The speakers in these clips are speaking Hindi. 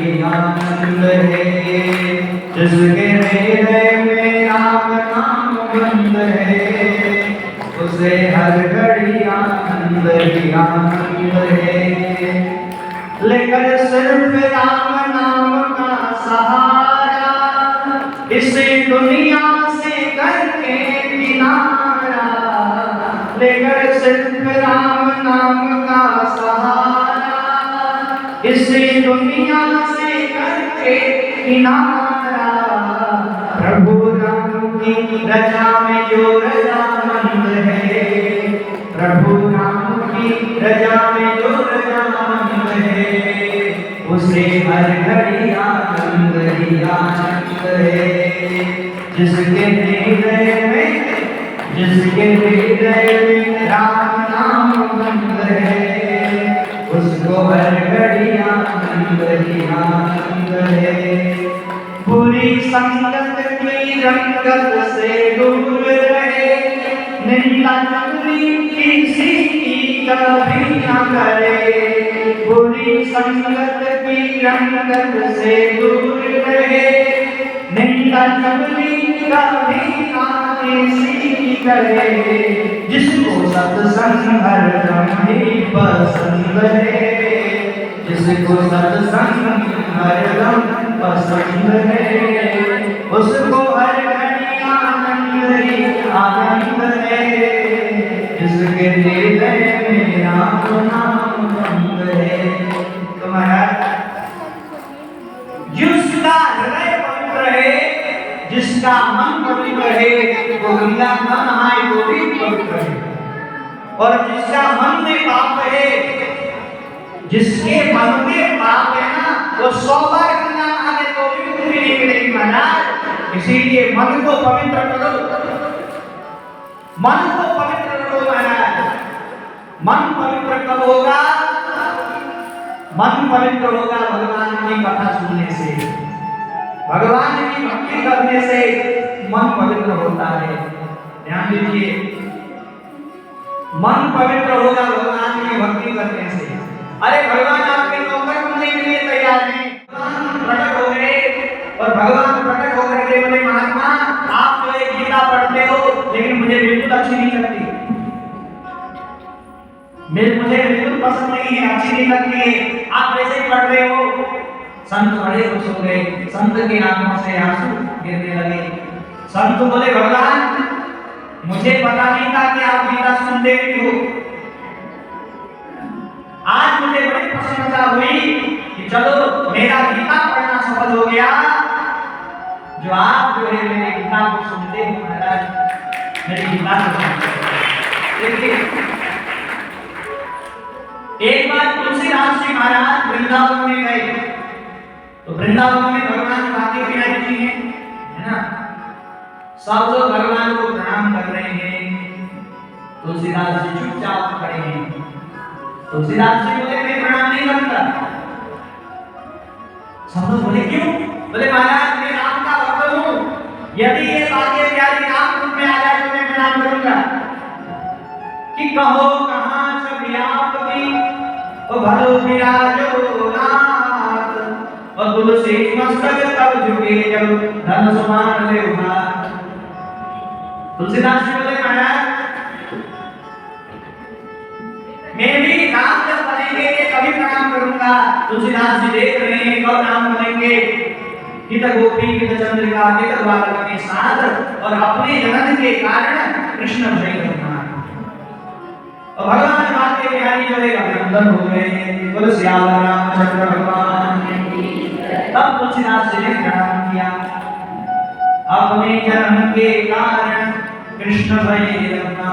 घड़ी आनंद है। जिसके हृदय में राम नाम बंद है, उसे हर घड़ी आनंद ही आनंद है। लेकर सिर्फ राम नाम का सहारा, इसे दुनिया से करके किनारा। लेकर सिर्फ राम नाम का सहारा, इसे दुनिया से करके किनारा। प्रभु राम की रजा में जो रजामंद है, प्रभु राम की रजा में जो रजामंद है, उसे हर घड़ी आनंद ही आनंद है। जिसके हृदय में राम नाम बंद है, उसको हर घड़ी आनंद ही आनंद है। बुरी संगत की रंगत से दूर रहे, निंदा चुगली किसी की कभी न करे। बुरी संगत की रंगत से दूर रहे, निंदा चुगली कभी न किसी की करे। जिसको सत्संग हरदम ही पसंद है, जिसको सत्संग हरदम पसंद है, उसको हर घड़ी आनंद ही आनंद है। जिसके हृदय में राम नाम बंद है। तुम्हारा जिसका हृदय पवित्र है, जिसका मन पवित्र है, वो गंगा न नहाए वो भी पवित्र है। और जिसका मन में पाप है, जिसके मन में पाप है ना, वो 100 बार गंगा नहाने तो भी मुक्ति नहीं मिलेगी महाराज। इसीलिए मन को पवित्र करो, मन को पवित्र करो महाराज। मन पवित्र कब होगा? मन पवित्र होगा भगवान की कथा सुनने से, भगवान की भक्ति करने से मन पवित्र होता है। ध्यान दीजिए, मन पवित्र होगा भगवान की भक्ति करने से। अरे भगवान आपके नौकर बनने के लिए तैयार हैं। भगवान प्रकट हो गए और भगवान प्रकट होकर के बोले महात्मा आप जो एक गीता पढ़ते हो, लेकिन मुझे बिल्कुल अच्छी नहीं लगती, मुझे बिल्कुल पसंद नहीं है, अच्छी नहीं लगती है, आप वैसे ही पढ़ रहे हो। संत बड़े खुश हो गए, संत की आंखों से आंसू गिरने लगे। संत बोले भगवान मुझे पता नहीं था कि आप गीता सुनते भी हो। आज मुझे बड़ी प्रसन्नता हुई कि चलो मेरा गीता पढ़ना सफल हो गया। जो आप जो है मेरे गीता को सुनते हो महाराज, मेरी गीता को सुनते हो। देखिए एक बार तुलसीदास जी महाराज वृंदावन में गए, तो वृंदावन में भगवान बाकी विराज जी हैं, है ना। सब लोग भगवान को प्रणाम कर रहे हैं, तुलसीदास जी चुपचाप खड़े हैं। तुलसीदास जी बोले मैं प्रणाम नहीं करता। सब लोग बोले क्यों? बोले महाराज मैं राम का भक्त हूँ, यदि ये बातें प्यारी राम रूप में आ जाए तो मैं प्रणाम करूंगा। कि कहो कहाँ छवि आपकी ओ भलो विराजो नाथ, और तुलसी मस्तक तब झुके जब धन समान देवहा। तुलसीदास जी बोले महाराज मैं भी नाम जब बनेंगे कभी प्रणाम करूंगा। तुलसीदास जी देख रहे हैं कब नाम बनेंगे। कित गोपी कित चंद्रिका कित बालक के साथ, और अपने जन्म के कारण कृष्ण भय करना। और भगवान बाके बिहारी जो है अभिनंदन हो गए, बोले श्याम रामचंद्र भगवान की। तब तुलसीदास जी ने प्रणाम किया। अपने जन्म के कारण कृष्ण भय करना।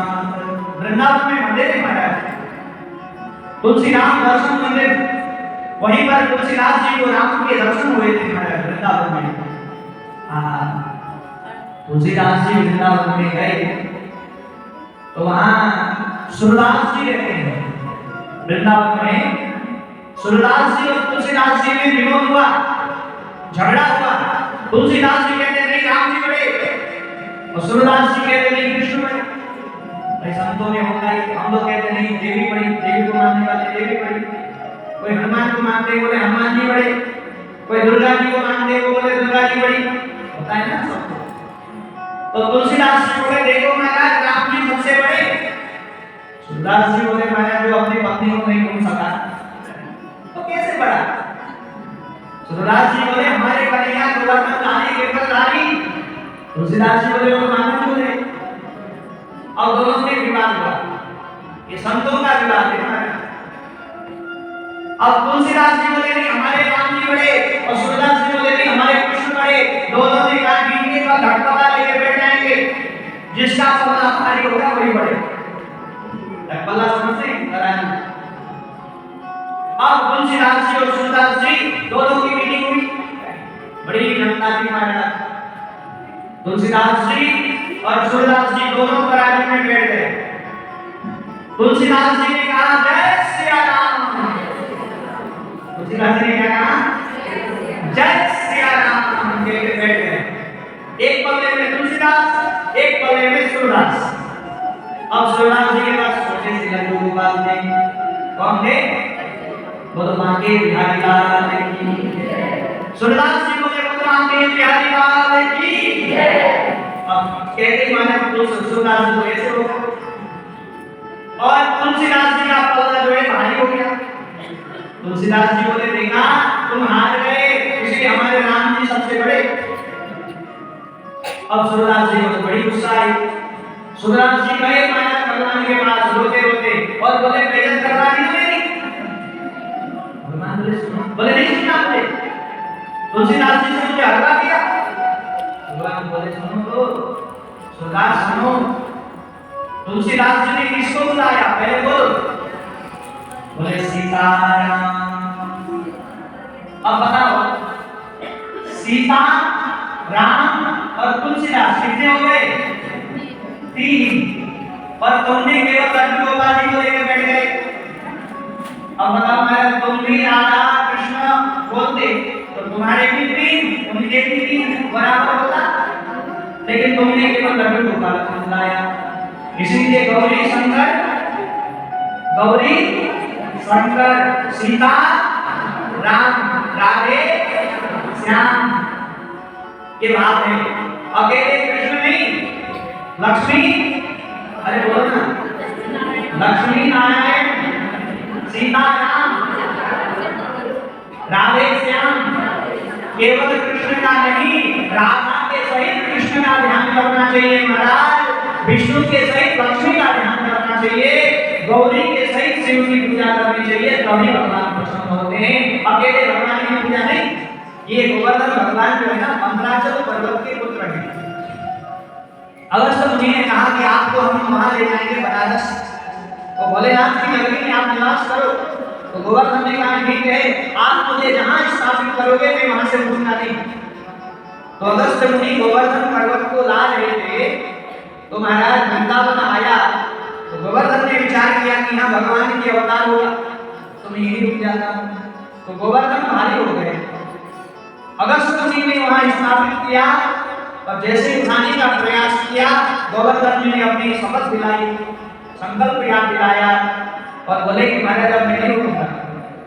वृंदावन में मंदिर है महाराज, तुलसी राम दर्शन मंदिर, वहीं पर तुलसीदास जी को राम के दर्शन हुए थे महाराज वृंदावन में। तुलसीदास जी वृंदावन में गए तो वहां सूरदास जी रहते हैं वृंदावन में। सूरदास जी और तुलसीदास जी में विरोध हुआ, झगड़ा हुआ। तुलसीदास जी कहते नहीं राम जी बड़े, और सूरदास जी कहते नहीं कृष्ण बड़े। भाई संतों में होता है, हम लोग कहते नहीं देवी बड़ी, देवी को मानने वाले देवी बड़ी। कोई हनुमान को मानते बोले हनुमान जी बड़े, कोई दुर्गा जी को मानते हैं, वो बोले दुर्गा जी बड़ी, होता है ना सबको। तो तुलसीदास जी बोले देखो महाराज राम जी सबसे बड़े। सूरदास जी बोले महाराज जो अपनी पत्नी को नहीं घूम सका तो कैसे बड़ा। सूरदास जी बोले हमारे कन्हैया गोवर्धन धारी गिरधरधारी। तुलसीदास जी बोले वो मानो बोले। और दोनों में विवाद हुआ, ये संतों का विवाद है महाराज। अब तुलसीदास जी बोले नहीं हमारे राम जी बड़े, और सूरदास जी बोले नहीं हमारे कृष्ण बड़े। दोनों ने कहा गिनने का घटपला लेके बैठ जाएंगे, जिसका पल्ला भारी होगा वही बड़े। घटपला समझते हैं? अब तुलसीदास जी और सूरदास जी दोनों की मीटिंग हुई, बड़ी जनता थी महाराज। तुलसीदास जी और सूरदास जी दोनों बराबर में बैठ गए। तुलसीदास जी ने कहा जय सिया राम। तुलसीदास जी ने क्या कहा? जय सिया राम के बैठ गए। एक पल्ले में तुलसीदास, एक पल्ले में सूरदास। अब सूरदास जी के पास छोटे से लड्डू गोपाल थे। कौन थे? बोलो मां के बिहारी लाल की। सूरदास जी बोले बोलो मां के बिहारी लाल की। अब कहते माने तो सूरदास जी को ऐसे हो गया, और तुलसीदास जी का पल्ला जो है भारी हो गया। तुलसीदास जी बोले देखा तुम हार गए, इसलिए हमारे राम जी सबसे बड़े। अब सूरदास जी को बड़ी गुस्सा आई। सूरदास जी गए माया भगवान के पास रोते रोते और बोले बेइज्जत करवा दी मेरी। भगवान बोले सुनो, बोले नहीं सुना आपने, तुलसीदास जी से मुझे हरवा दिया। भगवान बोले सुनो तो सूरदास सुनो, तुलसीदास जी ने किसको बुलाया पहले बोल। बोले सीताराम। अब बताओ सीता, राम और तुलसीदास कितने हो गए? 3। और तुमने केवल लड्डू गोपाल जी को लेकर बैठ गए। अब बताओ मैं तुम भी राधा कृष्ण बोलते तो तुम्हारे भी 3 उनके भी 3 बराबर होता, लेकिन तुमने केवल लड्डू गोपाल को बुलाया। इसीलिए गौरी शंकर, गौरी शंकर, सीता राम, राधे श्याम, ये बात है। अकेले कृष्ण नहीं, लक्ष्मी, अरे बोलो ना, लक्ष्मी नारायण, सीता राम, राधे श्याम, केवल कृष्ण का नहीं, राधा के सहित कृष्ण का ध्यान करना चाहिए महाराज। विष्णु के सहित लक्ष्मी का ध्यान करना चाहिए, गौरी के सहित शिव की पूजा करनी चाहिए, तभी भगवान प्रसन्न होते हैं। अकेले भगवान की पूजा नहीं। ये गोवर्धन भगवान जो है ना मंदराचल पर्वत के पुत्र हैं। अगस्त मुनि ने कहा कि आपको हम वहां ले जाएंगे बनारस, तो भोलेनाथ की नगरी में आप निवास करो। तो गोवर्धन ने कहा ठीक है, आप मुझे जहां स्थापित करोगे मैं वहां से भूलना नहीं। तो अगस्त मुनि गोवर्धन पर्वत को ला रहे थे, तो महाराज वृंदावन आया। तो गोवर्धन ने विचार किया कि हाँ भगवान की अवतार होगा तो मैं यही रुक जाता हूँ। तो गोवर्धन भारी हो गए। अगस्त मुनि ने वहां स्थापित किया, और जैसे उठाने का प्रयास किया गोवर्धन जी ने अपनी शपथ दिलाई, संकल्प याद दिलाया और बोले कि महाराज अब मैं नहीं रुकूंगा।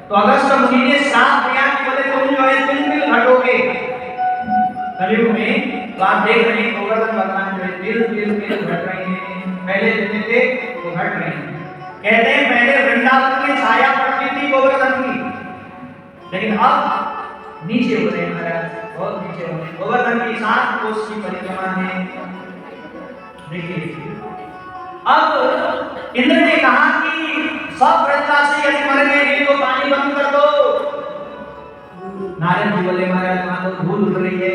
तो अगस्त मुनि ने श्राप दिया कि बोले तुम जो है तुम बिल घटोगे कलयुग में। तो आप देख रहे हैं गोवर्धन भगवान जो है बिल घट रहे हैं। पहले जितने थे वो घट रहे हैं। कहते हैं पहले वृंदावन में छाया पड़ती थी गोवर्धन की, लेकिन अब नीचे हो रहे हैं महाराज, बहुत नीचे हो रहे हैं। गोवर्धन की 7 कोस की परिक्रमा है। देखिए अब इंद्र ने कहा कि सब व्रतवासी यदि मर गए तो पानी बंद कर दो। नारद जी बोले महाराज वहां तो धूल उड़ रही है।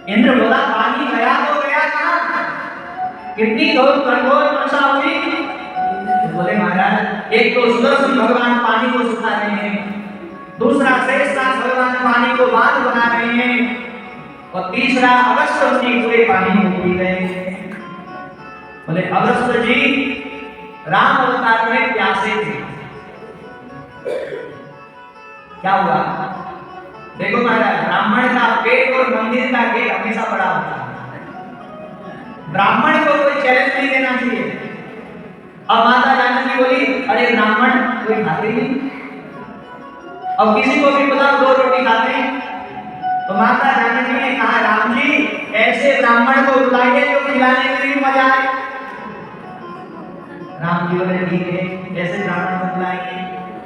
इंद्र बोला पानी गया तो गया कहां, कितनी घोर कठोर वर्षा हुई। बोले महाराज एक तो सुदर्शन भगवान पानी को सुखा रहे हैं, दूसरा शेषनाग भगवान पानी को बांध बना रहे हैं, और तीसरा अगस्त जी पूरे पानी को पी रहे हैं। बोले अगस्त जी राम अवतार में प्यासे थे, क्या हुआ? देखो महाराज ब्राह्मण का पेट और मंदिर का गेट हमेशा बड़ा होता है। ब्राह्मण को कोई चैलेंज नहीं देना चाहिए। अब माता जानकी बोली अरे ब्राह्मण कोई खाते नहीं, अब किसी को भी बुलाओ 2 रोटी खाते हैं, तो माता जानकी ने कहा राम जी ऐसे ब्राह्मण को बुलाइए जो खिलाने में भी मजा आए। राम जी बोले ठीक है, ऐसे ब्राह्मण को बुलाएंगे।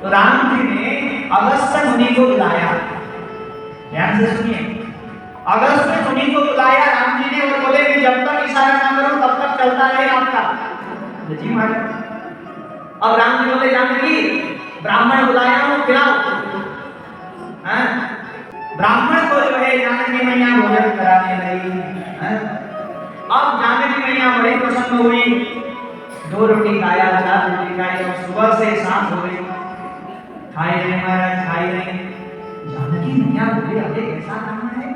तो राम जी ने अगस्त्य मुनि को बुलाया, ध्यान से सुनिए, अगस्त्य मुनि को बुलाया राम जी ने और बोले कि जब तक इशारा ना करो तब तक चलता रहे आपका। जी महाराज। अब राम जी बोले जानकी ब्राह्मण बुलाया हूं, खिलाओ। हाँ? ब्राह्मण को जो है जानकी मैया भोजन कराने लगी। अब जानकी मैया बड़ी प्रसन्न हुई, 2 रोटी खाया, 4 रोटी खाई और सुबह से शाम हो गई, खाए नहीं महाराज, खाए नहीं। जानकी मैया बोले अरे ऐसा काम है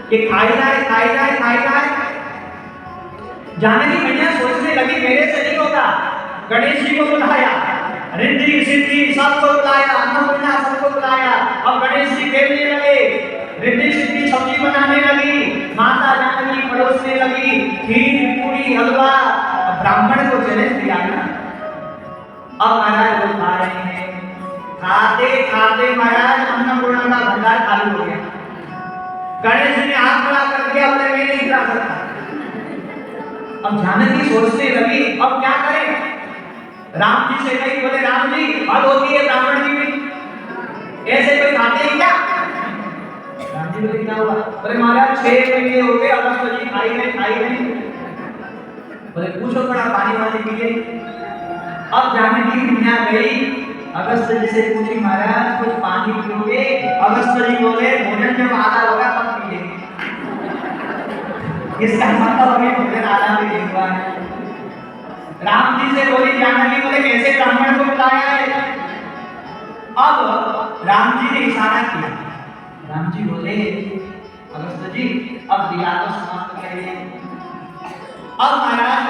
कि खाई जाए। जानकी मैया सोचने लगी मेरे से नहीं होगा, गणेश जी को बुलाया, रिद्धि सिद्धि सबको बुलाया, अन्नपूर्णा सबको बुलाया। अब गणेश जी खेलने लगे, रिद्धि सिद्धि सब्जी बनाने लगी, माता जानकी परोसने लगी, खीर पूरी हलवा। ब्राह्मण को चैलेंज दिया ना। अब महाराज वो खा रहे हैं, खाते खाते महाराज अन्नपूर्णा का भंडार खाली हो गया। गणेश जी ने हाथ खड़ा कर दिया, बोले मैं नहीं खिला सकता। अब जानकी सोचने लगी अब क्या करें। राम जी से कही, बोले राम जी हद होती है ब्राह्मण जी भी, ऐसे कोई खाते हैं क्या। राम जी बोले क्या हुआ। बोले महाराज 6 महीने हो गए अगस्त्य जी खाई नहीं। बोले पूछो थोड़ा पानी वाली पीजिए। अब जानकी मैया गई, अगस्त्य जी से पूछी महाराज कुछ पानी पियोगे। अगस्त्य जी बोले भोजन जब आधा होगा तब पिएंगे। इसका मतलब हमें भोजन आधा भी नहीं हुआ है। राम जी से बोली जानकी, बोले कैसे ब्राह्मण को बुलाया है। अब राम जी ने इशारा किया, राम जी बोले अगस्त्य जी अब दिया तो समाप्त करिए। अब महाराज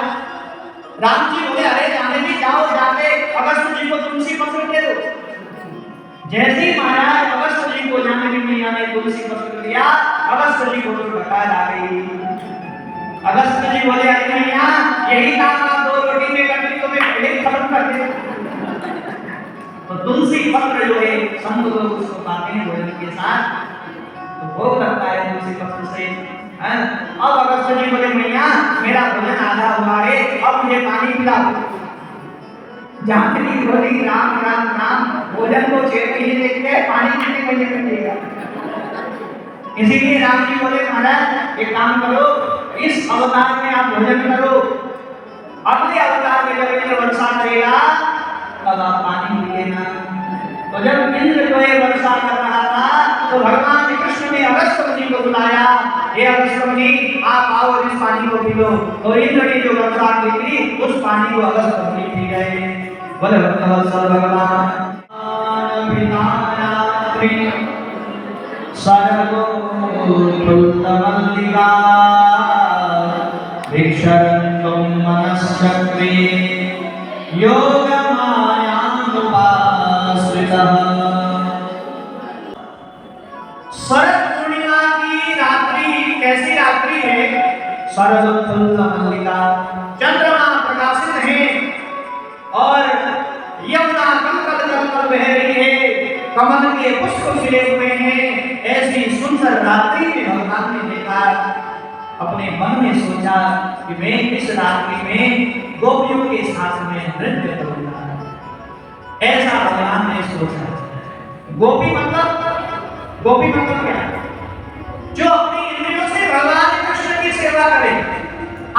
राम जी बोले अरे जानकी जाओ जाके अगस्त्य जी को तुलसी पत्र दे दो। जैसे ही महाराज अगस्त्य जी को जानकी मैया ने तुलसी पत्र दिया, अगस्त्य जी को तो डकार आ गई। अगस्त्य जी बोले अरे मैया यही काम आप 2 रोटी में करती तो मैं पहले ही खत्म कर देता। तो तुलसी पत्र जो है संत लोग उसको पाते हैं भोजन के साथ, तो भोग लगता है तुलसी पत्र से। अब अगस्त्य जी बोले मैया मेरा भोजन आधा हुआ है, अब मुझे पानी पिलाओ। जानकी बोली राम राम राम, भोजन को 6 महीने देखते हैं, पानी कितने महीने में देगा। इसीलिए राम जी बोले महाराज एक काम करो, इस अवतार में आप भोजन करो, अगले अवतार में जब इंद्र वर्षा करेगा तब आप पानी पी लेना। तो जब इंद्र जो है वर्षा कर रहा था तो भगवान श्री कृष्ण ने अगस्त्य जी को बुलाया, हे अगस्त्य जी आप आओ और इस पानी को पी लो। तो इंद्र ने जो वर्षा की थी उस पानी को अगस्त्य जी पी गए। बोले भक्तवत्सल भगवान सर्वोत्तमल्लिका भिक्षरन्तुं मनश्चक्रे योगमायानुपाश्रितः। शरद पूर्णिमा की रात्रि कैसी रात्रि है। सर्वोत्तमल्लिका, चंद्रमा प्रकाशित है और यमुना कलकल बह रही है, कमल के पुष्प खिले हुए हैं। ऐसी सुंदर रात्रि में भगवान ने देखा, अपने मन में सोचा कि मैं इस रात्रि में गोपियों के साथ में नृत्य करूंगा। ऐसा भगवान ने सोचा। गोपी मतलब क्या, जो अपनी इंद्रियों से भगवान कृष्ण की सेवा करे,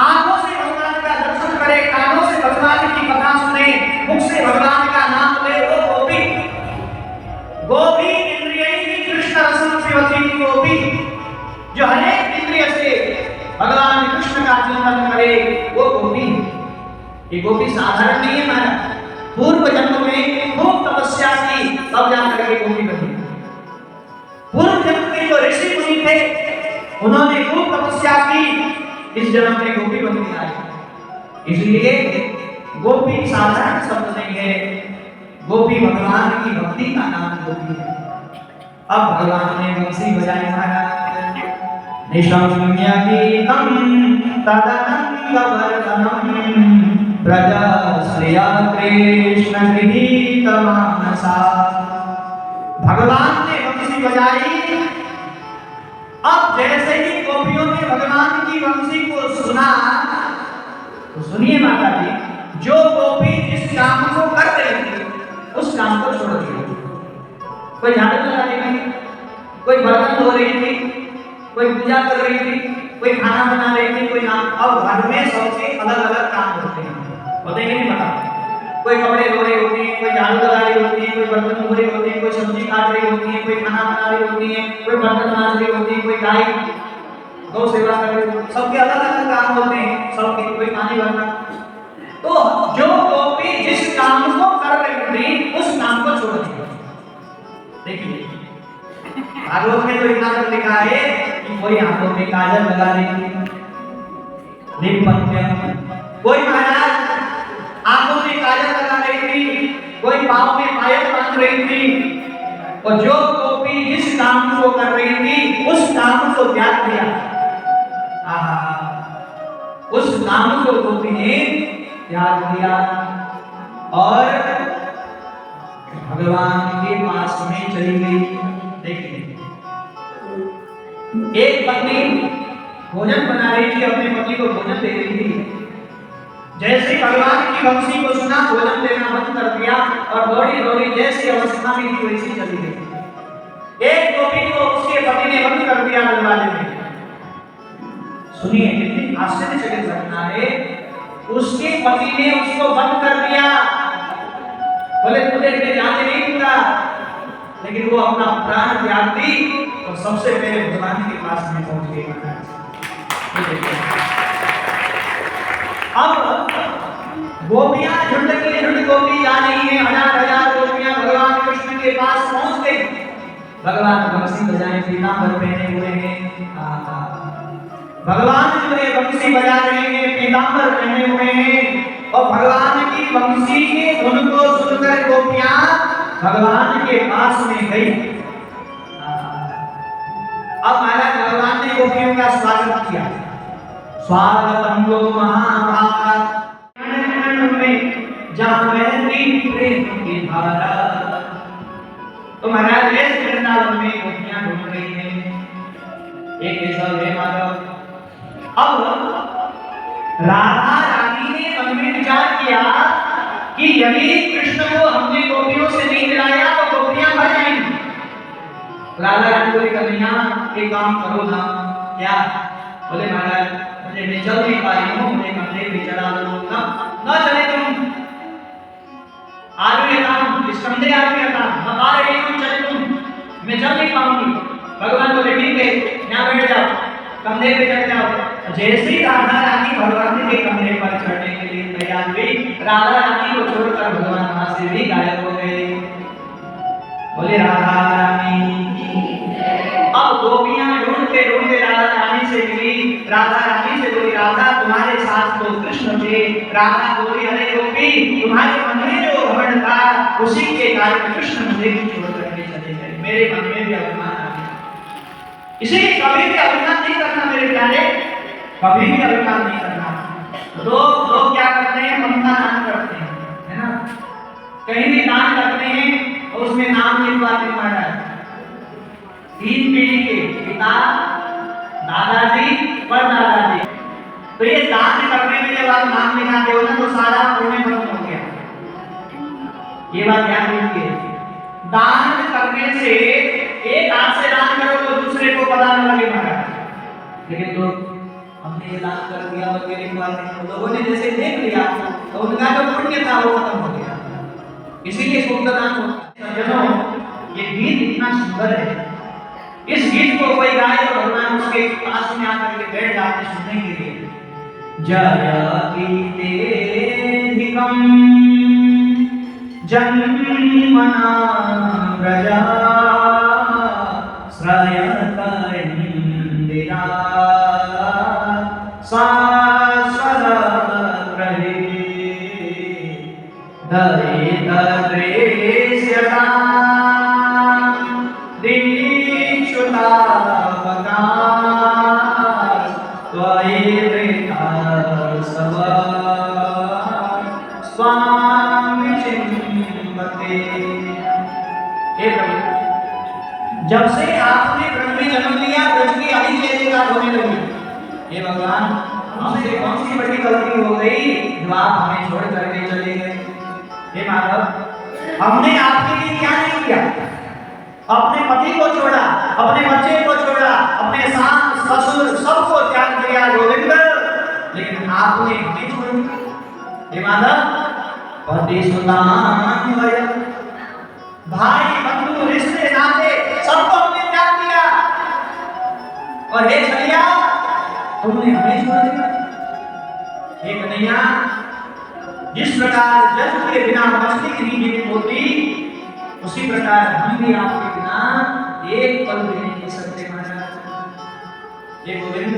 आंखों से भगवान का दर्शन करे, कानों से भगवान की कथा सुने, मुख से भगवान का नाम ले, वो गोपी। गोपी इंद्रियैः कृष्ण रसं सेवति गोपी, जो अनेक इंद्रिय से भगवान कृष्ण का चिंतन करे वो गोपी। ये गोपी साधारण नहीं है महाराज, पूर्व जन्म में खूब तपस्या की तब जाकर के गोपी बनी। पूर्व जन्म के जो ऋषि मुनि थे उन्होंने खूब तपस्या की, इस जन्म में गोपी बन के आए। इसलिए गोपी साधारण शब्द नहीं है, गोपी भगवान की भक्ति का नाम गोपी है। अब भगवान ने बंसी बजाई महाराज, निशम्य गीतं तदनंगवर्धनम् प्रजाश्रिया कृष्ण गृहीतमानसा बजाई। अब जैसे ही गोपियों ने भगवान की बंसी को सुना, तो सुनिए माता जी, जो गोपी जिस काम को कर रही थी उस काम को छोड़ दिया। कोई झाड़ू लगा रही थी, कोई बर्तन धो रही थी, कोई पूजा कर रही थी, कोई खाना बना रही थी, कोई नाम। अब घर में सबसे अलग अलग काम होते हैं, होते हैं नहीं पता। कोई कपड़े धो रही होती है, कोई झाड़ू लगा रही होती है, कोई बर्तन धो रही होती है, कोई सब्जी काट रही होती है, कोई खाना बना रही होती है, कोई बर्तन मांज रही होती है, कोई गाय गौ सेवा कर रही होती है। सबके अलग अलग काम होते हैं, सबके। कोई पानी भरना। तो जो गोपी जिस काम को कर रही थी उस काम को छोड़ दिया। देखिए भागवत में तो इतना तक लिखा है कि कोई हाथों में काजल लगा रही थी, कोई महाराज आंखों में काजल लगा रही थी, कोई पांव में पायल बांध रही थी। और जो गोपी जिस काम को कर रही थी उस काम को त्याग दिया। उस काम को गोपी ने त्याग दिया और भगवान के पास में चली गई। देखिए एक पत्नी भोजन बना रही थी, अपने पति को भोजन दे रही थी। जैसे भगवान की बंसी को सुना, भोजन देना बंद कर दिया और दौड़ी दौड़ी जैसी अवस्था में थी वैसी चली गई। एक गोपी को उसके पति ने बंद कर दिया दरवाजे में। सुनिए कितनी आश्चर्यचकित घटना है। उसके पति ने उसको बंद कर दिया, बोले तू देख के जाने नहीं दूंगा, लेकिन वो अपना प्राण त्याग दी और सबसे पहले भगवान के पास में पहुंच गई। अब गोपियां झुंड की झुंड गोपी जा रही है, हजार हजार गोपियां भगवान कृष्ण के पास पहुंच गई। भगवान बंसी बजाए, पीतांबर पहने हुए हैं। भगवान जो है बंसी बजा रहे हैं, पीतांबर पहने हुए हैं और भगवान की बंसी के धुन को सुनकर गोपियां भगवान के पास में गई। अब महाराज भगवान ने गोपियों का स्वागत किया। स्वागतम गो महाभाग में जावैली प्रेम की धारा। तो महाराज इस वृंदावन में गोपियां घूम रही हैं। एक केशव है माधव। अब राधा रानी ने मन में विचार किया कि यदि कृष्ण को हमने गोपियों से नहीं मिलाया तो गोपियां मर जाएंगी। राधा रानी बोली कन्हैया एक काम करो ना। क्या? बोले महाराज मुझे मैं चल नहीं पा रही हूँ, मुझे कंधे पे चढ़ा दो ना चले तुम। आगे काम इस कंधे आगे काम बता रही हूँ, चले तुम, मैं चल नहीं पाऊंगी। भगवान बोले ठीक है यहाँ बैठ जाओ, कंधे पे चढ़ जाओ। जैसे ही राधा रानी भगवान के कंधे पर चढ़ने के लिए तैयार हुई, राधा रानी को छोड़कर भगवान वहां से भी गायब हो गए। बोले राधा रानी। अब गोपियां ढूंढते ढूंढते राधा रानी से मिली। राधा रानी से बोली राधा तुम्हारे साथ तो कृष्ण थे। राधा बोली अरे गोपी तुम्हारे मन में जो घमंड था उसी के कारण कृष्ण मुझे छोड़ करके चले गए। मेरे मन में भी अभिमान आ गया, इसीलिए कभी भी अभिमान नहीं करना मेरे प्यारे, कभी भी अभिमान नहीं करना। लोग क्या करते हैं, ममता दान करते हैं, है ना। कहीं भी दान करते हैं और उसमें नाम लिखवाते हैं महाराज। 3 पीढ़ी के पिता, दादाजी, परदादाजी। तो ये दान करने में जब आप नाम लिखाते हो ना तो सारा पुण्य खत्म हो गया। ये बात ध्यान रखिए। दान करने से एक हाथ से दान करो तो दूसरे को पता न लगे महाराज। लेकिन तो हमने ये दान कर दिया और मेरे बाद लोगों ने जैसे देख लिया तो उनका जो पुण्य था वो खत्म हो गया। इसीलिए पुण्य दान होता है। सज्जनों ये गीत इतना सुंदर है, इस गीत को कोई गाए तो भगवान उसके पास में आकर के बैठ जाते सुनने के लिए। जयति तेधिकं जन्मना प्रजा श्रयत इंदिरा शाश्वत प्रभे दरिद्रेश्यता जब से सी बड़ी गलती हो गई जो आप हमें छोड़ करके चले गए। हे माधव, हमने आपके लिए क्या नहीं किया? अपने पति को छोड़ा, अपने बच्चे को छोड़ा, अपने सास ससुर सबको त्याग किया गोविंद, लेकिन आपने हमें छोड़ दिया। हे माधव, पति सुदान भय, भाई बंधु रिश्ते नाते सबको हमने त्याग दिया, और हे छलिया तुमने हमें छोड़ दिया। हे कन्हैया, जिस प्रकार जल के बिना मछली की जीवित होती, उसी प्रकार हम भी आपके बिना एक पल भी नहीं जी सकते महाराज। ये गोविंद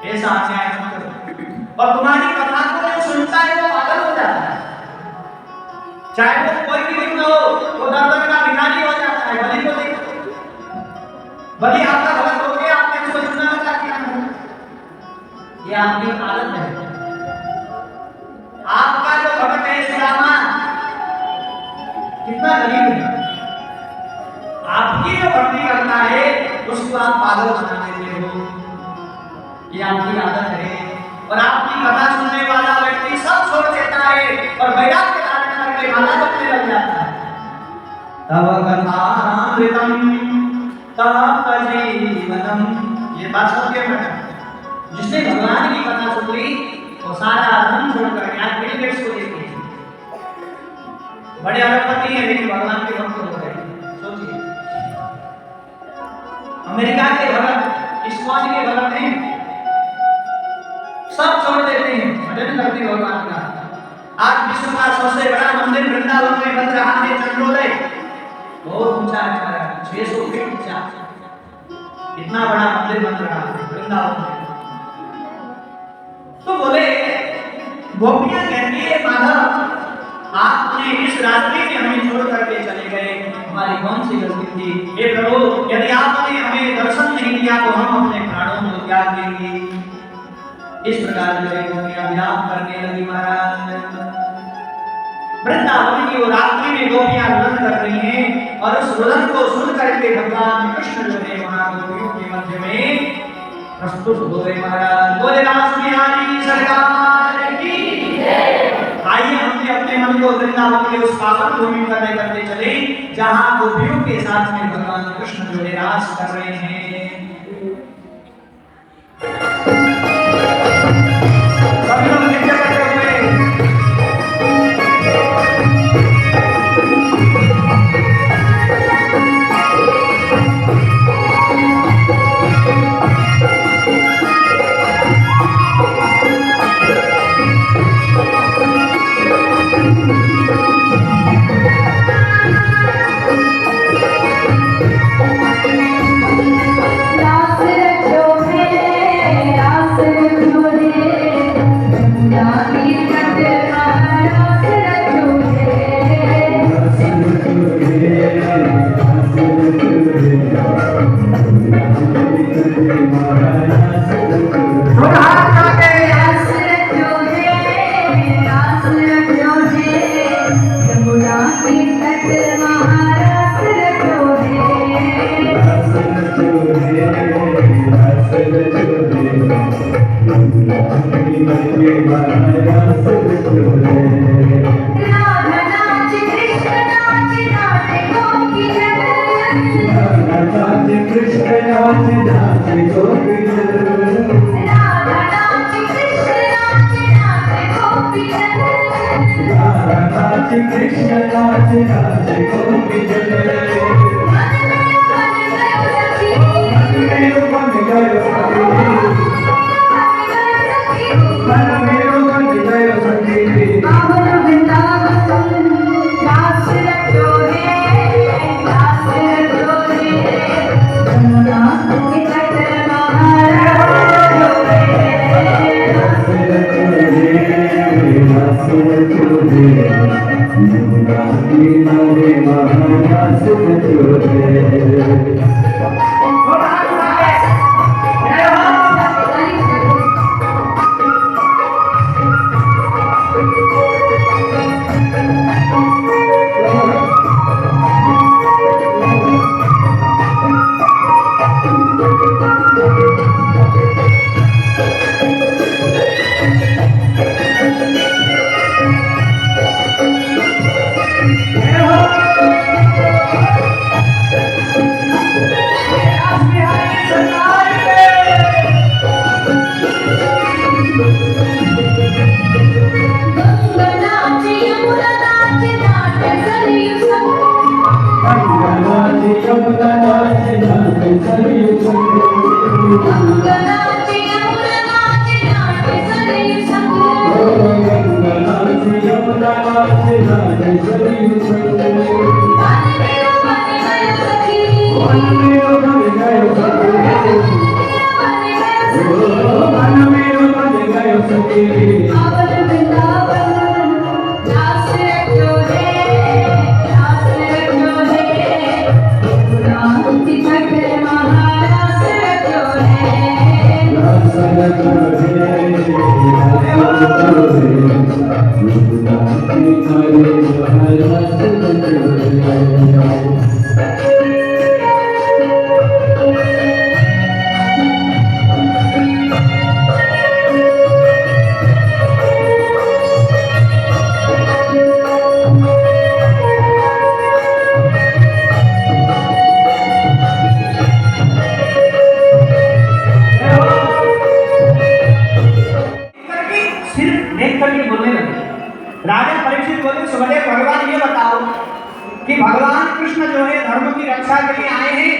ऐसा अन्याय मत करो। और तुम्हारी कथा को जो सुनता है वो पागल हो जाता है, चाहे वो कोई भी क्यों हो, वो दर्द का भिखारी हो जाता है। बलि को देखो, बलि आपका भगत हो गया, आपने उसको चुना क्या किया? ये आपकी आदत है। आपका जो भगत है सुदामा कितना गरीब है, आपकी जो भक्ति करता है उसको आप पागल बना देते हो। ये आपकी आदत है। और आपकी कथा सुनने वाला व्यक्ति सब छोड़ देता है और वैराग्य धारण करके माला जपने लग जाता है। तव कथामृतम तप जीवनम, ये बात सत्य है। जिसने भगवान की कथा सुन ली वो सारा धन छोड़ कर आज बिल गेट्स को देखिए, बड़े अरबपति हैं लेकिन भगवान के भक्त हो गए। सोचिए, अमेरिका के भक्त, इस्कॉन के भक्त हैं, सब छोड़ देते हैं, भजन करते हैं भगवान का। आज विश्व का सबसे बड़ा मंदिर वृंदावन में बन रहा है, चंद्रोदय, बहुत ऊंचा है, 600 फीट ऊंचा, इतना बड़ा मंदिर बन रहा है वृंदावन में। तो बोले, गोपियां कहती है माधव, आपने इस रात्रि में हमें छोड़ करके चले गए, हमारी कौन सी गलती थी? हे प्रभु, यदि आपने हमें दर्शन नहीं दिया तो हम अपने प्राणों को त्याग देंगे। इस प्रकार जो है गोपियां विलाप करने लगी महाराज। वृंदावन की वो रात्रि में गोपियां रुदन कर रही हैं, और उस रुदन को सुन करके भगवान कृष्ण जो है वहां गोपियों के मध्य में प्रस्तुत हो गए महाराज। बोले रास बिहारी सरकार की जय। आइए हम भी अपने मन को वृंदावन के उस पावन भूमि पर लेकर चले जहां गोपियों के साथ में भगवान कृष्ण जो है रास कर रहे हैं। सभी लोग नृत्य करते हुए राजा परीक्षित बोले, सुखदेव भगवान ये बताओ कि भगवान कृष्ण जो है धर्म की रक्षा के लिए आए हैं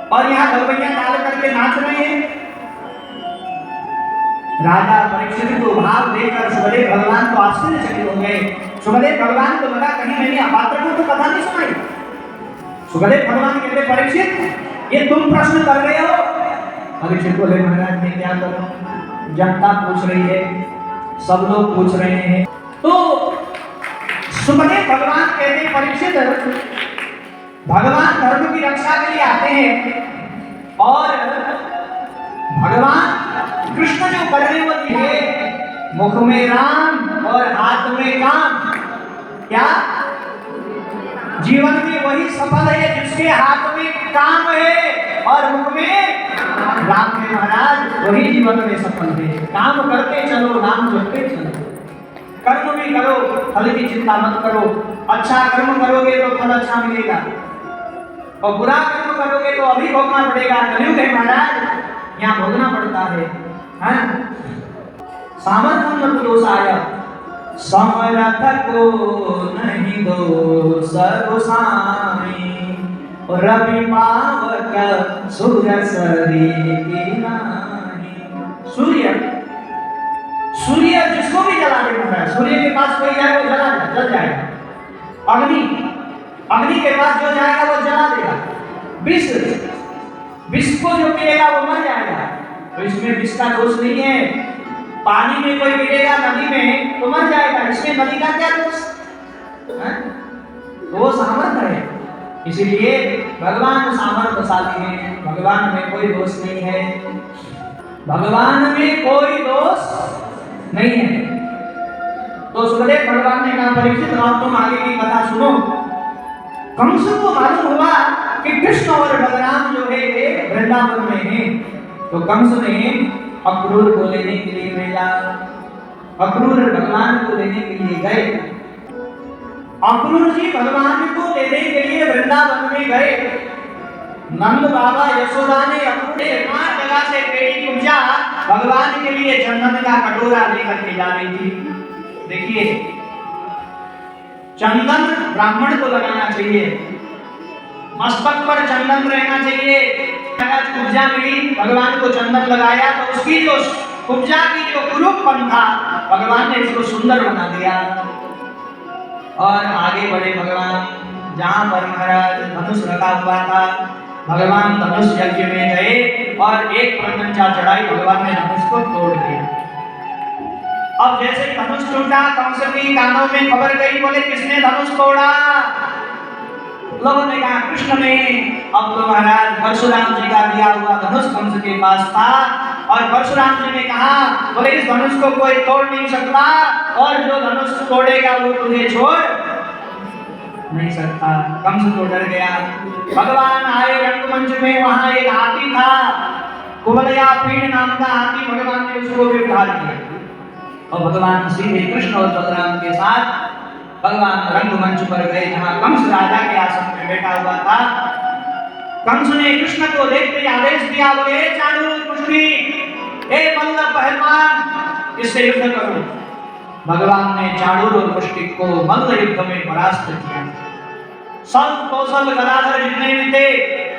और यहाँ गलबैया डाल करके नाच रहे हैं। राजा परीक्षित को भाव देखकर सुखदेव भगवान तो आश्चर्यचकित हो गए। सुखदेव भगवान को लगा कहीं मैंने अपात्र को तो कथा नहीं सुनाई। सुखदेव भगवान कहते, परीक्षित ये तुम प्रश्न कर रहे हो? परीक्षित बोले, महाराज मैं क्या करूं, जनता पूछ रही है, सब लोग पूछ रहे हैं। तो सुखदेव भगवान कहते, परीक्षित भगवान धर्म की रक्षा के लिए आते हैं और भगवान कृष्ण जो करने वाली है, मुख में राम और हाथ में काम, क्या जीवन में वही सफल है जिसके हाथ में काम है और मुख में राम है। महाराज वही जीवन में सफल है। काम करते चलो, नाम जपते चलो, कर्म भी करो, फल की चिंता मत करो। अच्छा कर्म करोगे तो फल अच्छा मिलेगा और बुरा कर्म करोगे तो अभी भोगना पड़ेगा। कलयुग है महाराज, यहाँ भोगना पड़ता है। सामर्थ्यम न दोषाय, समर्थ को नहीं दोष गोसाई, रवि पावक सूर्य सरी की नानी। सूर्य जिसको भी जला देता है, सूर्य के पास कोई जाए वो जल जाएगा। अग्नि के पास जो जाएगा वो जला देगा। विष को जो पिएगा वो मर जाएगा। तो इसमें विष का दोष नहीं है। पानी में कोई गिरेगा नदी में तो मर जाएगा, इसमें नदी का क्या दोष? वो सामर्थ्य है। इसीलिए भगवान सामर्थ्यशाली हैं, भगवान में कोई दोष नहीं है, भगवान में कोई दोष नहीं है। तो सुखदेव भगवान ने कहा, परीक्षित अब तुम आगे की कथा सुनो। कंस को मालूम हुआ कि कृष्ण और बलराम जो है वृंदावन में हैं, तो कंस ने अक्रूर को लेने के लिए भेजा। अक्रूर भगवान को लेने के लिए गए। अक्रूर जी भगवान को लेने के लिए वृंदावन में गए। नंद बाबा यशोदा ने अपने मां जगह से बेटी पूजा भगवान के लिए चंदन का कटोरा लेकर के जा रही थी। देखिए, चंदन ब्राह्मण को लगाना चाहिए, मस्तक पर चंदन रहना चाहिए। पूजा मिली, भगवान को चंदन लगाया तो उसकी जो पूजा की जो कुरूपपन था भगवान ने इसको सुंदर बना दिया। और आगे बढ़े भगवान, जहां पर महाराज धनुष रखा हुआ था, भगवान धनुष यज्ञ में गए और एक प्रत्यंचा चढ़ाई, भगवान ने धनुष को तोड़ दिया। अब जैसे धनुष टूटा, कंस की कानों में खबर गई, बोले किसने धनुष तोड़ा? लोगों ने कहा कृष्ण ने। अब तो महाराज परशुराम जी का दिया हुआ धनुष कंस के पास था और परशुराम जी ने कहा, बोले इस धनुष को कोई तोड़ नहीं सकता और जो धनुष तोड़ेगा वो तुझे छोड़ नहीं सकता। कंस तो डर गया। भगवान आए रंगमंच में, वहां एक हाथी था, कुबलया पीड़ नाम का हाथी। भगवान ने उसको गिरफ्तार किया और भगवान सीधे कृष्ण और बलराम के साथ भगवान रंगमंच पर गए, जहां कंस राजा के आसन में बैठा हुआ था। कंस ने कृष्ण को देखते ही आदेश दिया, बोले चाणूर कुश्ती, हे मल्ल पहलवान, इससे युद्ध करो। भगवान ने चाणूर और कुश्ती को मल्ल युद्ध में परास्त किया। सब कौशल गदाधर जितने भी थे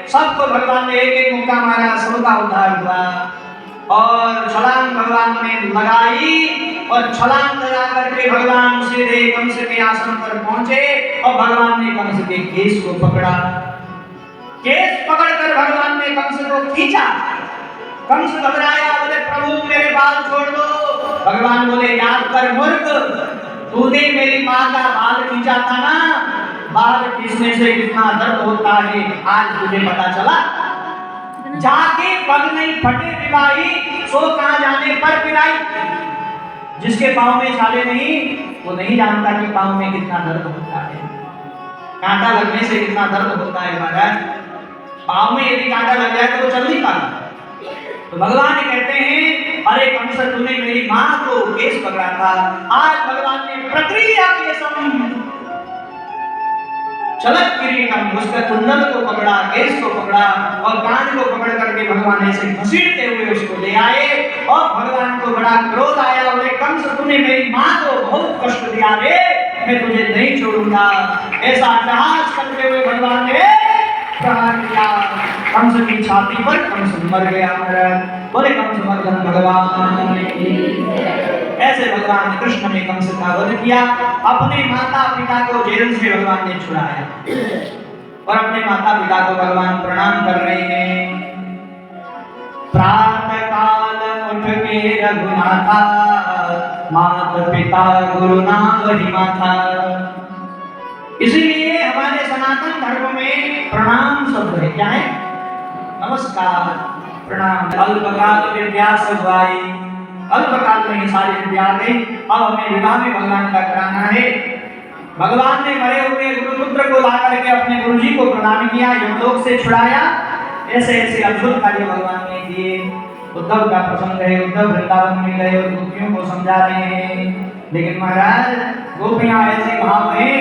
सबको भगवान ने एक एक मुक्का मारा, सबका उद्धार हुआ। और छलांग भगवान ने लगाई और छलांग लगा करके भगवान सीधे कंस के आसन पर पहुंचे और भगवान ने कंस के केस को पकड़ा। केस पकड़कर भगवान ने कंस को खींचा। कंस घबराया, बोले प्रभु मेरे बाल छोड़ दो। भगवान बोले याद कर मूर्ख, तूने मेरी मां का बाल खींचा था ना, बाल खींचने से कितना दर्द होता है आज तुझे पता चला। जाके पग नहीं फटे पिलाई, सो कहां जाने पर पिलाई। जिसके पाँव में छाले नहीं, वो नहीं जानता कि पाँव में कितना दर्द होता है, कांटा लगने से कितना दर्द होता है महाराज। पाँव में यदि कांटा लग जाए तो वो चल नहीं पाता। तो भगवान कहते हैं, अरे कंस तूने मेरी माँ को केस पकड़ा था, आज भगवान ने प्रक्रिया के सम चलत किरीटम, उसके कुंडल को पकड़ा, केस को पकड़ा और कान को पकड़ करके भगवान ऐसे घसीटते हुए उसको ले आए। और भगवान को बड़ा क्रोध आया, बोले कंस तूने मेरी माँ को बहुत कष्ट दिया रे, मैं तुझे नहीं छोड़ूंगा। ऐसा अट्टहास करते हुए भगवान ने प्रहार किया कंस की छाती पर। कंस मर गया महाराज। बोले कंस मर्दन भगवान। ऐसे भगवान कृष्ण ने कंस का वध किया। अपने माता पिता को जेल से भगवान ने छुड़ाया और अपने माता पिता को भगवान प्रणाम कर रहे हैं। प्रातः काल उठ के रघुनाथा, माता पिता गुरु नाम ही माथा। इसीलिए हमारे सनातन धर्म में प्रणाम शब्द है। क्या है? नमस्कार, प्रणाम। अल्पकाल विद्या सद्वाई, अल्पकाल में ही सारी विद्या गई। अब हमें विवाह में भगवान का कराना है। भगवान ने मरे हुए गुरुपुत्र को ला करके अपने गुरुजी को प्रदान किया, यमलोक से छुड़ाया। ऐसे ऐसे अद्भुत कार्य भगवान ने किए। उद्धव का प्रसंग है, उद्धव वृंदावन में गए और गोपियों को समझा रहे हैं। लेकिन महाराज गोपियां ऐसे भाव में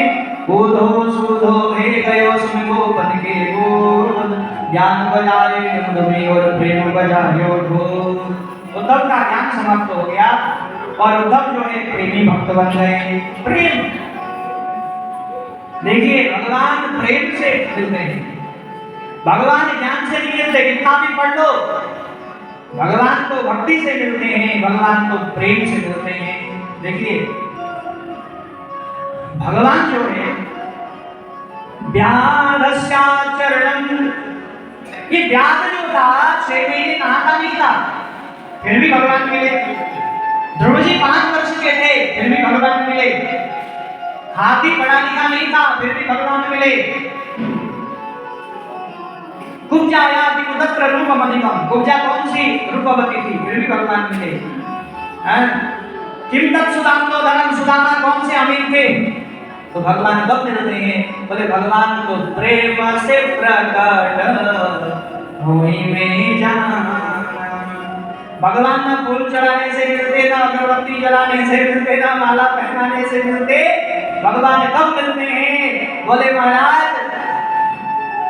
बोधो सुधो हे गयो सुन गोपन के बोल, ज्ञान बजाए नंदमी और प्रेम बजायो ढोल। उद्धव का ज्ञान समाप्त हो गया और उद्धव जो है प्रेमी भक्त बन गए। प्रेम, देखिए भगवान प्रेम से मिलते हैं, भगवान ज्ञान से नहीं मिलते। कितना भी पढ़ लो, भगवान तो भक्ति से मिलते हैं, भगवान तो प्रेम से मिलते हैं। देखिए भगवान जो है व्याधस्याचरणं, ये व्याध जो था 6 महीने नहाता नहीं था, फिर भी भगवान मिले। ध्रुव जी 5 वर्ष के थे, फिर भी भगवान मिले। हाथी पढ़ा लिखा नहीं था, फिर भी भगवान मिले। कुब्जा आयाति उदत्र रूपमधिकम, कुब्जा कौन सी? रूपवती थी, फिर भी भगवान मिले। किम तत् सुदाम्नो धनम, सुदामा कौन से अमीर थे? तो भगवान कब मिलते हैं? बोले भगवान तो प्रेम से प्रकट होई में जाना। भगवान ना फूल चढ़ाने से मिलते, ना अगरबत्ती जलाने से मिलते, ना माला पहनाने से मिलते। भगवान कब मिलते हैं? बोले महाराज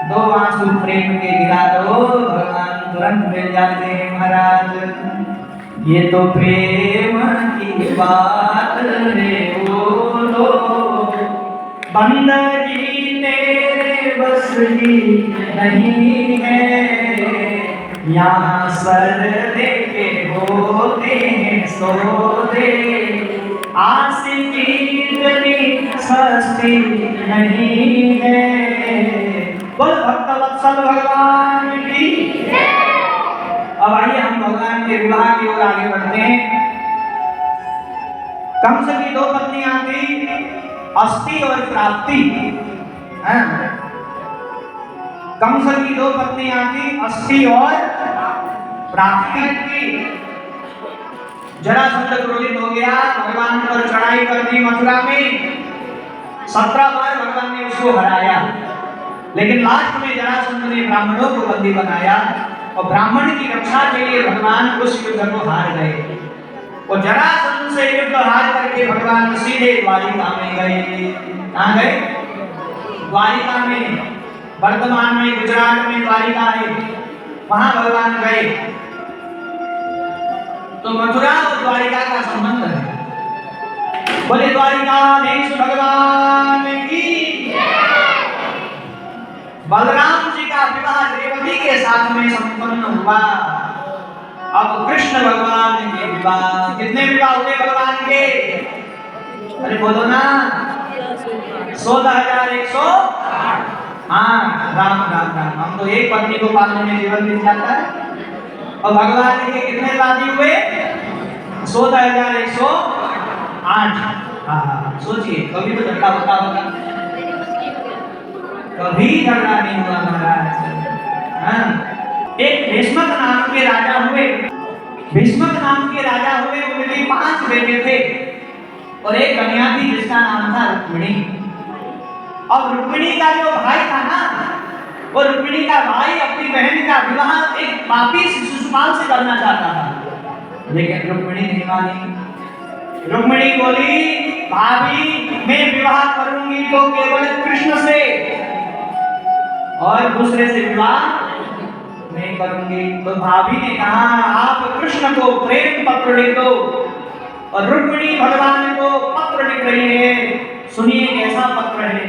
2 आंसू प्रेम के गिरा दो, भगवान तुरंत मिल जाते हैं महाराज। ये तो प्रेम की बात रे बोलो, बंदगी तेरे बस की नहीं है। यहाँ सर दे के होते हैं सौदे, आशिकी इतनी सस्ती नहीं है। बोल भक्त वत्सल भगवान की। अब आइए हम भगवान के विवाह की ओर आगे बढ़ते हैं। कंस की 2 पत्नियां थी, अस्थि और प्राप्ति। कंस की 2 पत्नियां थी, अस्थि और प्राप्ति। जरासंध क्रोधित हो गया, भगवान पर चढ़ाई कर दी मथुरा में। 17 बार भगवान ने उसको हराया, लेकिन लास्ट में जरासंध ने ब्राह्मणों को बंदी बनाया और ब्राह्मण की रक्षा के लिए भगवान उस युद्ध को हार गए। और जरासंध से युद्ध हार करके भगवान सीधे द्वारिका में गए। कहाँ गए? द्वारिका में। वर्तमान में गुजरात में द्वारिका है, वहां भगवान गए। तो मथुरा और द्वारिका का संबंध है। बोले द्वारिकाधीश भगवान की। बलराम जी का विवाह रेवती के साथ में संपन्न हुआ। अब कृष्ण भगवान के विवाह, कितने विवाह हुए भगवान के? अरे बोलो ना, 16,108। हाँ, राम राम राम। हम तो एक पत्नी को पालने में जीवन बीत जाता है, और भगवान के कितने शादी हुए? 16,108। हाँ, सोचिए कभी तो झगड़ा होता होगा? कभी झगड़ा नहीं हुआ महाराज। हाँ, एक भीष्मक नाम के राजा हुए। भीष्मक नाम के राजा हुए, उनके 5 बेटे थे और एक कन्या थी जिसका नाम था रुक्मिणी। अब रुक्मिणी का जो भाई था ना, वो रुक्मिणी का भाई अपनी बहन का विवाह एक पापी शिशुपाल से करना चाहता था, लेकिन रुक्मिणी नहीं मानी। रुक्मिणी बोली, भाभी मैं विवाह करूंगी तो केवल कृष्ण से, और दूसरे से विवाह नहीं करूंगी। तो भाभी ने कहा, आप कृष्ण को प्रेम पत्र लिख दो। और रुक्मिणी भगवान को पत्र लिख रही है। सुनिए कैसा पत्र है,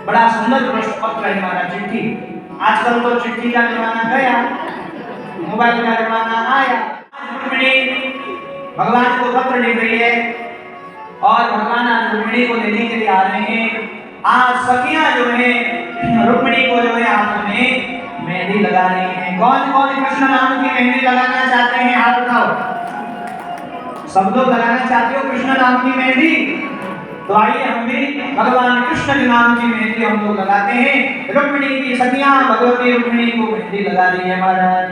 बड़ा सुंदर पत्र है हमारा, चिट्ठी। आजकल तो चिट्ठी का जमाना गया, मोबाइल का जमाना आया। रुक्मिणी भगवान को पत्र लिख रही है और भगवान आज रुक्मिणी को लेने के लिए आ रहे हैं। आज सखियां जो है रुक्मिणी को जो है हाथ में मेहंदी लगा रही हैं। कौन कौन कृष्ण नाम की मेहंदी लगाना चाहते हैं, हाथ उठाओ। सब लोग लगाना चाहते हो कृष्ण नाम की मेहंदी? तो आइए हम भी भगवान कृष्ण के नाम की मेहंदी हम लोग लगाते हैं। रुक्मिणी की सखियां भगवती रुक्मिणी को मेहंदी लगा रही है महाराज।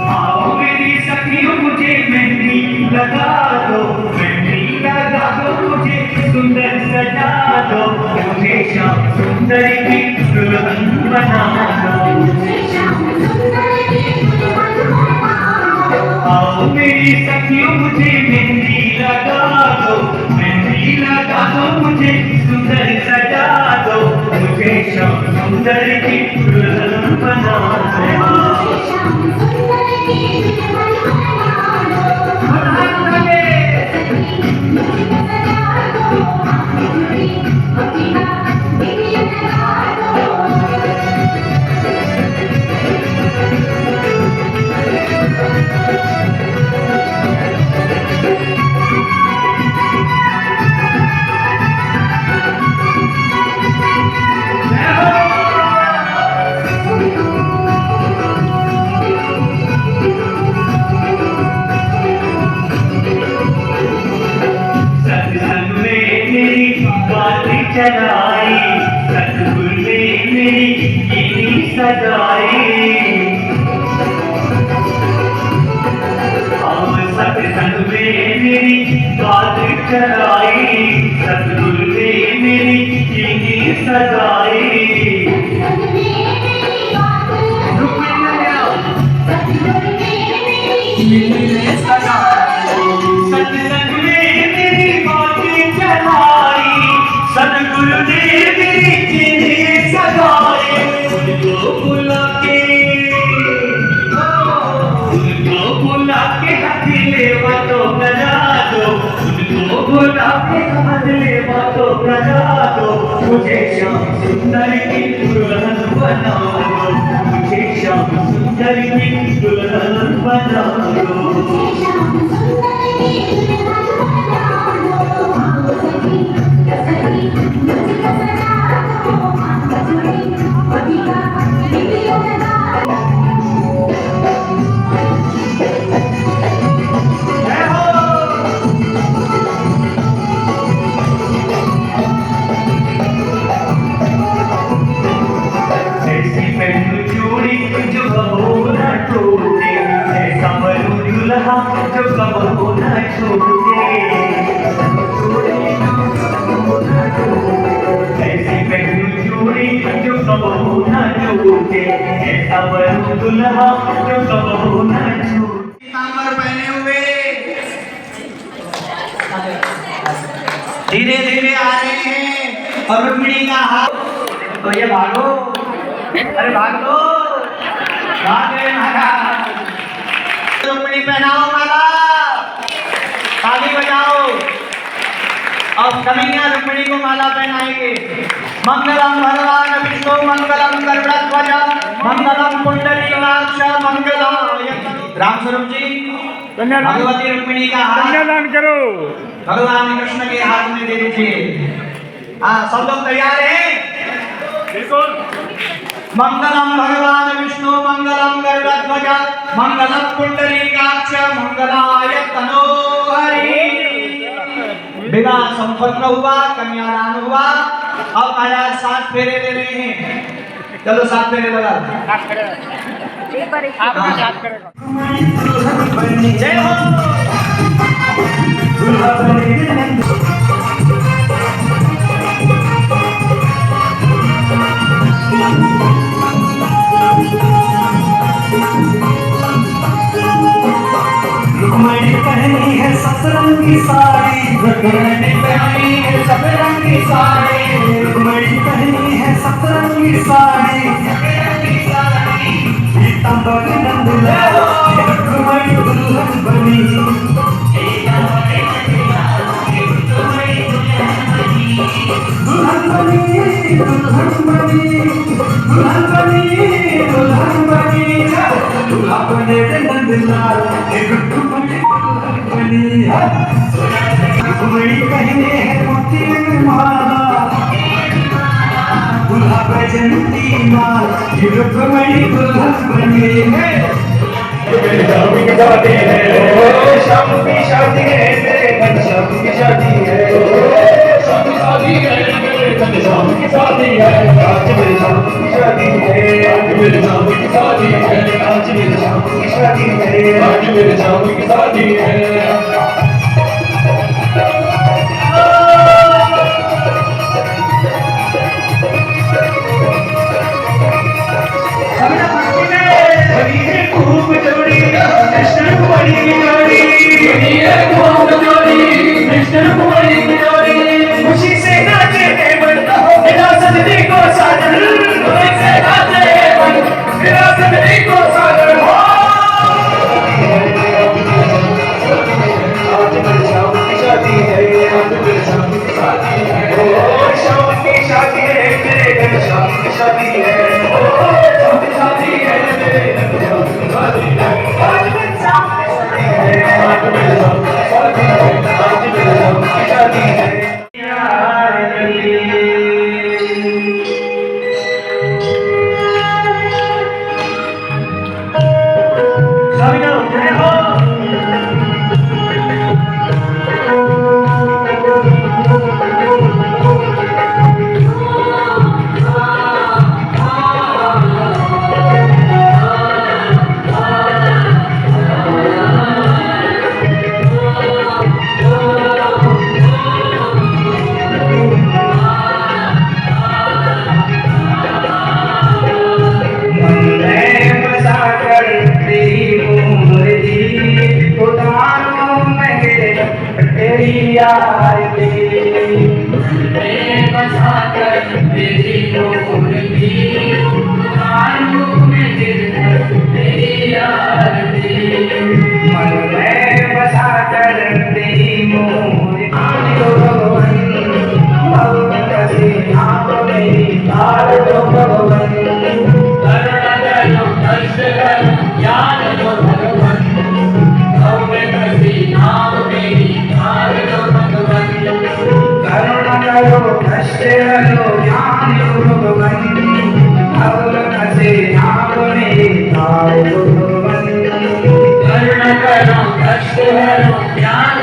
आओ मेरी सखियों मुझे मेहंदी लगा दो, मेहंदी लगा दो मुझे, सुंदर सजा दो मुझे, श्याम सुंदर की दुल्हन बना दो। आओ मेरी सखियों मुझे मेहंदी लगा दो, मेहंदी लगा दो मुझे, सुंदर सजा दो मुझे, श्याम सुंदर की दुल्हन बना दो। चलाई सतगुरु ने मेरी गिनी सजाई, हम सत्संग में मेरी बात चलाई, सतगुरु ने मेरी गिनी सजाई। सत्संग में मेरी बात चलाई, सतगुरु ने मेरी जिंदगी सजाई। उनको बुला के हथेली बातों करा दो, उनको बुला के हथेली बातों करा दो मुझे, श्याम सुंदर की दुल्हन बना दो मुझे, श्याम सुंदर की दुल्हन बना दो। जो कबो न छूटे, ऐसी पहलू चूड़ी जो कबो न छूटे, ऐसा बरू दुल्हा जो कबो न छूटे। पीतांबर पहने हुए धीरे धीरे आ रहे हैं और रुक्मिणी का हाथ, तो ये भागो, अरे भागो, भाग गए महाराज। रुक्मिणी पहनाओ माला, ताली बजाओ। अब कन्हैया रुक्मिणी को माला पहनाएंगे। मंगलम भगवान विष्णु मंगलम गरुड़ध्वज मंगलम पुंडरीकाक्ष मंगलाय। रामस्वरूप जी भगवती रुक्मिणी का हाथ कन्यादान करो, भगवान कृष्ण के हाथ में दे दीजिए। हाँ, सब लोग तैयार हैं? बिल्कुल। मंगलम भगवान विष्णु मंगलम गरुड़ध्वज मंगलम पुंडरीकाक्ष मंगलाय तनोहरि। विवाह संपन्न हुआ, कन्यादान हुआ। अब महाराज 7 फेरे ले रहे हैं। चलो 7 फेरे लगा। एक बार एक आपका याद करेगा। जय हो। रुक्मणी पहनी है सतरंगी साड़ी, रुक्मणी पहनी है सतरंगी साड़ी, रुक्मणी पहनी है सतरंगी साड़ी, पीतांबर नंद लाल रुक्मणी दुल्हन बनी, दुल्हन बनी, दुल्हन बनी, दुल्हन बनी, दुल्हन बनी, दूल्हा बने नंद लाल रुक्मणी दुल्हन बनी। रुक्मणी पहने है मोती में माला, दूल्हा बैजंती माल, रुक्मणी दुल्हन बनी है। शाम की शादी है, शाम की शादी है, शाम की शादी है, शाम की शादी है, शाम की शादी है, आज मेरी शाम की शादी है, आज मेरी शाम की शादी है, आज मेरी शाम की शादी है, आज मेरी शाम की शादी है। खूब जोड़ी कृष्ण कुमारी की जोड़ी, खूब जोड़ी कृष्ण कुमारी की जोड़ी, खुशी से नाचे है मन मेरा सजनी को साजन, खुशी से नाचे है मन मेरा सजनी को साजन। आज मेरी शाम की शादी है, आज मेरी शाम की शादी है, ओ शाम की शादी है, मेरे घर शाम की शादी है, ओ शाम की शादी है, मेरे घर शाम की शादी है, आज मेरी शाम की शादी है, आज मेरी शाम की शादी है, आज मेरी शाम की शादी है। सभी लोग जय हो। ज्ञान